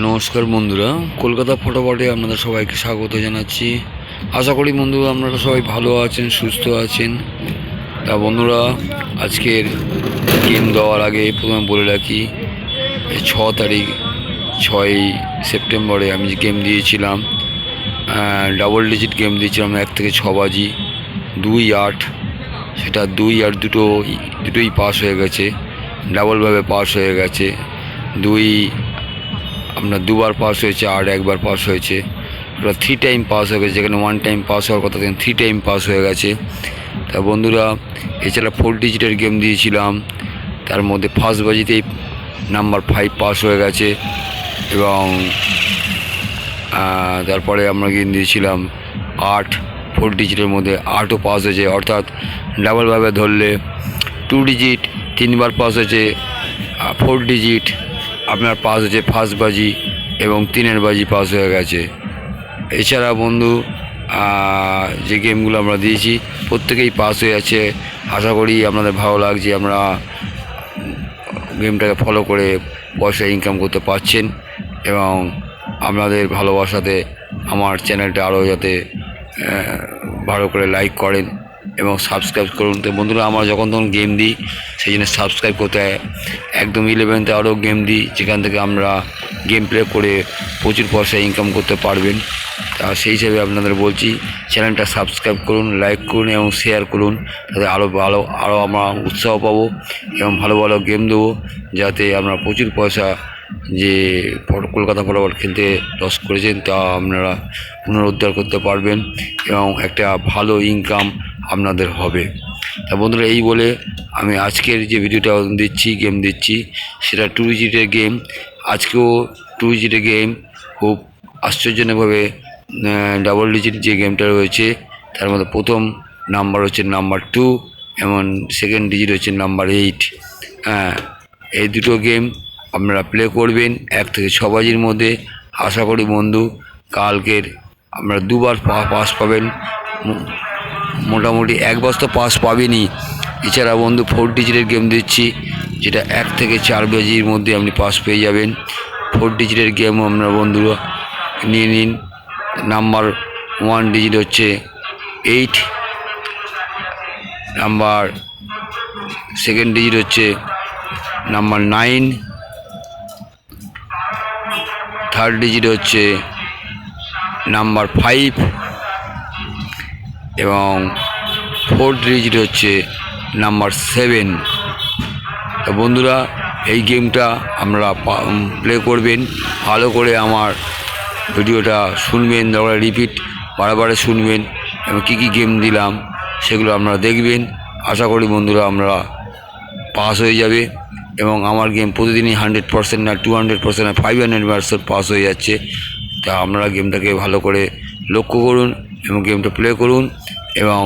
নমস্কার বন্ধুরা, কলকাতা ফটোফটে আপনাদের সবাইকে স্বাগত জানাচ্ছি। আশা করি বন্ধুরা আপনারা সবাই ভালো আছেন, সুস্থ আছেন। তা বন্ধুরা, আজকের গেম দেওয়ার আগে প্রথমে বলে রাখি, 6 সেপ্টেম্বরে আমি যে গেম দিয়েছিলাম, ডাবল ডিজিট গেম দিয়েছিলাম 1 থেকে 6 বাজি 2-8, সেটা 2 আর দুটোই পাস হয়ে গেছে, ডাবলভাবে পাস হয়ে গেছে। আপনার দুবার পাস হয়েছে আর একবার পাস হয়েছে, ওটা 3 টাইম পাস হয়ে গেছে, যেখানে 1 টাইম পাস হওয়ার কথা সেখানে 3 টাইম পাস হয়ে গেছে। তা বন্ধুরা, এছাড়া 4 ডিজিটের গেম দিয়েছিলাম, তার মধ্যে ফার্স্ট বাজিতেই নাম্বার 5 পাস হয়ে গেছে, এবং তারপরে আমরা গেম দিয়েছিলাম 8, 4 ডিজিটের মধ্যে 8ও পাস হয়েছে, অর্থাৎ ডাবলভাবে ধরলে 2 ডিজিট 3বার পাস হয়েছে, 4 ডিজিট আপনার পাস হয়েছে ফার্স্ট বাজি এবং 3 বাজি পাস হয়ে গেছে। এছাড়া বন্ধু, যে গেমগুলো আমরা দিয়েছি প্রত্যেকেই পাস হয়ে আছে। আশা করি আপনাদের ভালো লাগছে, আমরা গেমটাকে ফলো করে পয়সা ইনকাম করতে পারছেন, এবং আপনাদের ভালোবাসাতে আমার চ্যানেলটা আরও যাতে ভালো করে লাইক করেন এবং সাবস্ক্রাইব করুন। তো বন্ধুরা, আমরা যখন তখন গেম দিই সেই জন্য সাবস্ক্রাইব করতে হয়। একদম 11তে আরও গেম দিই, যেখান থেকে আমরা গেম প্লে করে প্রচুর পয়সা ইনকাম করতে পারবেন। তা সেই হিসেবে আপনাদের বলছি, চ্যানেলটা সাবস্ক্রাইব করুন, লাইক করুন এবং শেয়ার করুন, তাতে আরও আমরা উৎসাহ পাবো এবং ভালো ভালো গেম দেবো, যাতে আমরা প্রচুর পয়সা যে কলকাতা ফটোবল খেলতে লস করেছেন তা আপনারা পুনরুদ্ধার করতে পারবেন এবং একটা ভালো ইনকাম আপনাদের হবে। তা বন্ধুরা, এই বলে আমি আজকের যে ভিডিওটা দিচ্ছি, গেম দিচ্ছি, সেটা 2 ডিজিটের গেম। আজকেও 2 ডিজিটের গেম খুব আশ্চর্যজনকভাবে ডাবল ডিজিট যে গেমটা রয়েছে তার মধ্যে প্রথম নাম্বার হচ্ছে নাম্বার 2 এবং সেকেন্ড ডিজিট হচ্ছে নাম্বার 8। এই দুটো গেম আপনারা প্লে করবেন 1 থেকে 6 বাজির মধ্যে। আশা করি বন্ধু, কালকের আপনারা 2বার পাস পাবেন, মোটামুটি 1 বস্তা পাস পাবেনই। এছাড়া বন্ধু 4 ডিজিটের গেম দিচ্ছি, যেটা 1 থেকে 4 বাজির মধ্যে আপনি পাস পেয়ে যাবেন। 4 ডিজিটের গেম আপনারা বন্ধুরা নিয়ে নিন। নাম্বার 1 ডিজিট হচ্ছে 8, নাম্বার সেকেন্ড ডিজিট হচ্ছে নাম্বার 9, থার্ড ডিজিট হচ্ছে নাম্বার 5 এবং ফোর্থ ডিজিট হচ্ছে নাম্বার 7। তো বন্ধুরা, এই গেমটা আমরা প্লে করবেন, ভালো করে আমার ভিডিওটা শুনবেন, দরকার রিপিট বারে শুনবেন এবং কী কী গেম দিলাম সেগুলো আপনারা দেখবেন। আশা করি বন্ধুরা আমরা পাস হয়ে যাবে, এবং আমার গেম প্রতিদিনই 100% না 200% না 500% পাস হয়ে যাচ্ছে। তা আপনারা গেমটাকে ভালো করে লক্ষ্য করুন এবং গেমটা প্লে করুন, এবং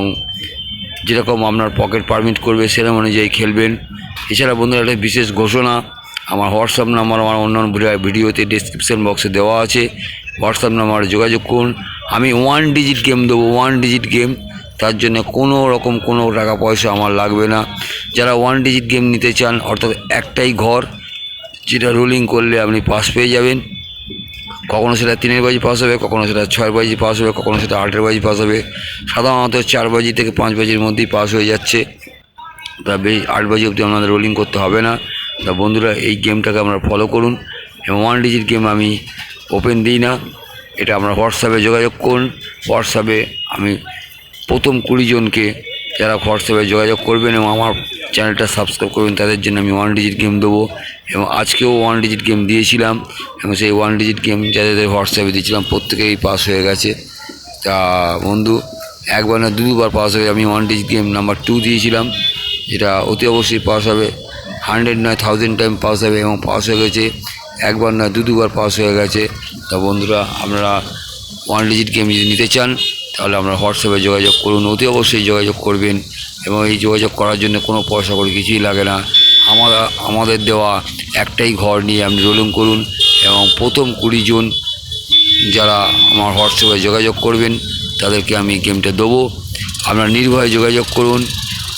যেরকম আপনার পকেট পারমিট করবে সেরকম অনুযায়ী খেলবেন। এছাড়া বন্ধুরা, একটা বিশেষ ঘোষণা, আমার হোয়াটসঅ্যাপ নাম্বার আমার অন্যান্য ভিডিওতে ডিসক্রিপশান বক্সে দেওয়া আছে, হোয়াটসঅ্যাপ নাম্বারে যোগাযোগ করুন। আমি 1 ডিজিট গেম দেবো, 1 ডিজিট গেম, তার জন্য কোনো রকম কোনো টাকা পয়সা আমার লাগবে না। যারা 1 ডিজিট গেম নিতে চান, অর্থাৎ একটাই ঘর যেটা রোলিং করলে আপনি পাস পেয়ে যাবেন, কখনও সেটা 3 বাজি পাস হবে, কখনও সেটা 6 বাজি পাস হবে, কখনও সেটা 8 বাজি পাস হবে। সাধারণত 4 বাজি থেকে 5 বাজির মধ্যেই পাস হয়ে যাচ্ছে, তবে 8 বাজি অবধি আপনাদের রোলিং করতে হবে না। তা বন্ধুরা, এই গেমটাকে আমরা ফলো করুন, এবং 1 ডিজিট গেম আমি ওপেন দিই না, এটা আমরা হোয়াটসঅ্যাপে যোগাযোগ করুন। হোয়াটসঅ্যাপে আমি প্রথম 20 জনকে যারা হোয়াটসঅ্যাপে যোগাযোগ করবেন এবং আমার চ্যানেলটা সাবস্ক্রাইব করবেন, তাদের জন্য আমি 1 ডিজিট গেম দেবো। এবং আজকেও 1 ডিজিট গেম দিয়েছিলাম, এবং সেই 1 ডিজিট গেম যাদের হোয়াটসঅ্যাপে দিয়েছিলাম প্রত্যেকেই পাস হয়ে গেছে। তা বন্ধু, একবার না দুবার পাস হবে। আমি 1 ডিজিট গেম নাম্বার 2 দিয়েছিলাম, যেটা অতি অবশ্যই পাস হবে, 100 নয় 1000 টাইম পাস হবে, এবং পাস হয়ে গেছে। একবার না দুবার পাস হয়ে গেছে। তা বন্ধুরা, আপনারা 1 ডিজিট গেম যদি নিতে চান তাহলে আমরা হোয়াটসঅ্যাপে যোগাযোগ করুন, অতি অবশ্যই যোগাযোগ করবেন, এবং এই যোগাযোগ করার জন্য কোনো পয়সা করে কিছুই লাগে না। আমাদের দেওয়া একটাই ঘর নিয়ে আপনি রোলিং করুন, এবং প্রথম 20 জন যারা আমার হোয়াটসঅ্যাপে যোগাযোগ করবেন তাদেরকে আমি গেমটা দেবো। আপনারা নির্ভয়ে যোগাযোগ করুন,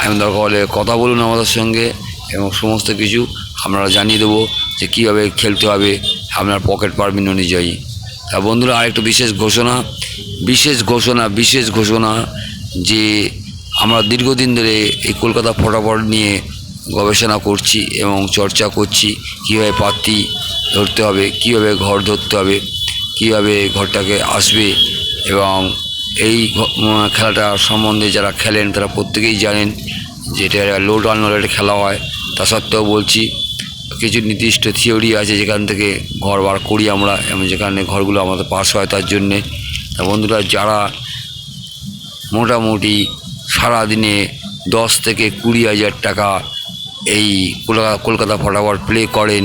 আমি দরকার হলে কথা বলুন আমাদের সঙ্গে, এবং সমস্ত কিছু আমরা জানিয়ে দেবো যে কীভাবে খেলতে হবে আপনার পকেট পারমিট অনুযায়ী। তা বন্ধুরা, আরেকটু বিশেষ ঘোষণা যে আমরা দীর্ঘদিন ধরে এই কলকাতা ফটাফট নিয়ে গবেষণা করছি এবং চর্চা করছি, কীভাবে পাত্তি ধরতে হবে, কীভাবে ঘর ধরতে হবে, কীভাবে ঘরটাকে আসবে। এবং এই খেলাটা সম্বন্ধে যারা খেলেন তারা প্রত্যেকেই জানেন যে এটা লোড আনলোডের খেলা হয়। তা সত্ত্বেও বলছি, কিছু নির্দিষ্ট থিওরি আছে যেখান থেকে ঘর বার করি আমরা, এবং যেখানে ঘরগুলো আমাদের পাস হয় তার জন্যে। তা বন্ধুরা, যারা মোটামুটি সারাদিনে 10 থেকে 20,000 টাকা এই কলকাতা ফটাফট প্লে করেন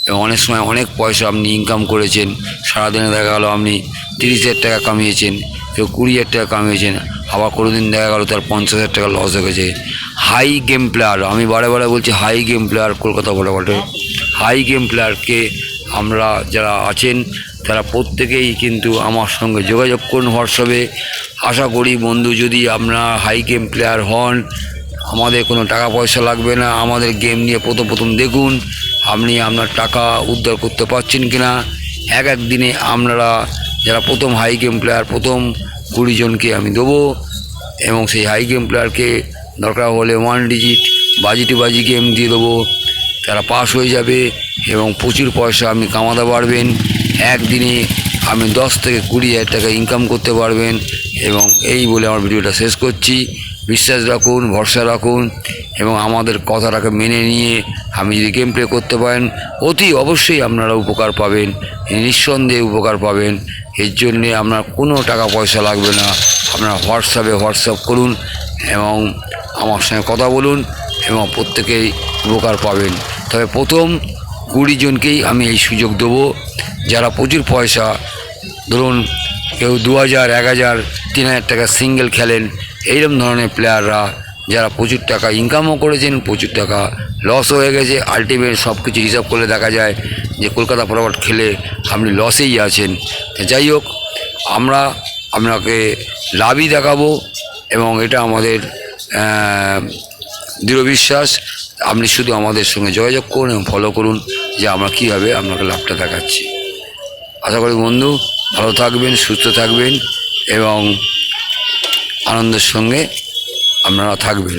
এবং অনেক সময় অনেক পয়সা আপনি ইনকাম করেছেন, সারাদিনে দেখা গেলো আপনি 30,000 টাকা কামিয়েছেন, কেউ 20,000 টাকা কামিয়েছেন, আবার কোনো দিন দেখা গেলো তার 50,000 টাকা লস হয়ে গেছে। হাই গেম প্লেয়ার, আমি বারে বলছি, হাই গেম প্লেয়ার কলকাতা ফটাফটে হাই গেম প্লেয়ারকে আমরা যারা আছেন তারা প্রত্যেকেই কিন্তু আমার সঙ্গে যোগাযোগ করুন হোয়াটসঅ্যাপে। আশা করি বন্ধু, যদি আপনারা হাই গেম প্লেয়ার হন, আমাদের কোনো টাকা পয়সা লাগবে না। আমাদের গেম নিয়ে প্রথম দেখুন আপনি আপনার টাকা উদ্ধার করতে পারছেন কি না। এক দিনে আপনারা যারা প্রথম হাই গেম প্লেয়ার, প্রথম 20 জনকে আমি দেবো, এবং সেই হাই গেম প্লেয়ারকে দরকার হলে 1 ডিজিট বাজি গেম দিয়ে দেবো। তারা পাস হয়ে যাবে এবং প্রচুর পয়সা আপনি কামাতে পারবেন। একদিনে আপনি 10 থেকে 20,000 টাকা ইনকাম করতে পারবেন। এবং এই বলে আমার ভিডিওটা শেষ করছি। বিশ্বাস রাখুন, ভরসা রাখুন এবং আমাদের কথাটাকে মেনে নিয়ে আপনি যদি গেম প্লে করতে পারেন, অতি অবশ্যই আপনারা উপকার পাবেন, নিঃসন্দেহে উপকার পাবেন। এর জন্যে আপনার কোনো টাকা পয়সা লাগবে না। আপনারা হোয়াটসঅ্যাপ করুন এবং আমার সঙ্গে কথা বলুন এবং প্রত্যেকেই উপকার পাবেন। তবে প্রথম 20 জনকেই আমি এই সুযোগ দেবো, যারা প্রচুর পয়সা, ধরুন কেউ 2,000, 1,000, 3,000 টাকা সিঙ্গেল খেলেন, এইরকম ধরনের প্লেয়াররা যারা প্রচুর টাকা ইনকামও করেছেন, প্রচুর টাকা লস হয়ে গেছে, আলটিমেট সব কিছু হিসাব করলে দেখা যায় যে কলকাতা ফটাফট খেলে আপনি লসেই আছেন। যাই হোক, আমরা আপনাকে লাভই দেখাবো এবং এটা আমাদের দৃঢ় বিশ্বাস। আপনি শুধু আমাদের সঙ্গে যোগাযোগ করুন এবং ফলো করুন যে আমরা কীভাবে আপনাকে লাভটা দেখাচ্ছি। আশা করি বন্ধু ভালো থাকবেন, সুস্থ থাকবেন এবং আনন্দের সঙ্গে আপনারা থাকবেন।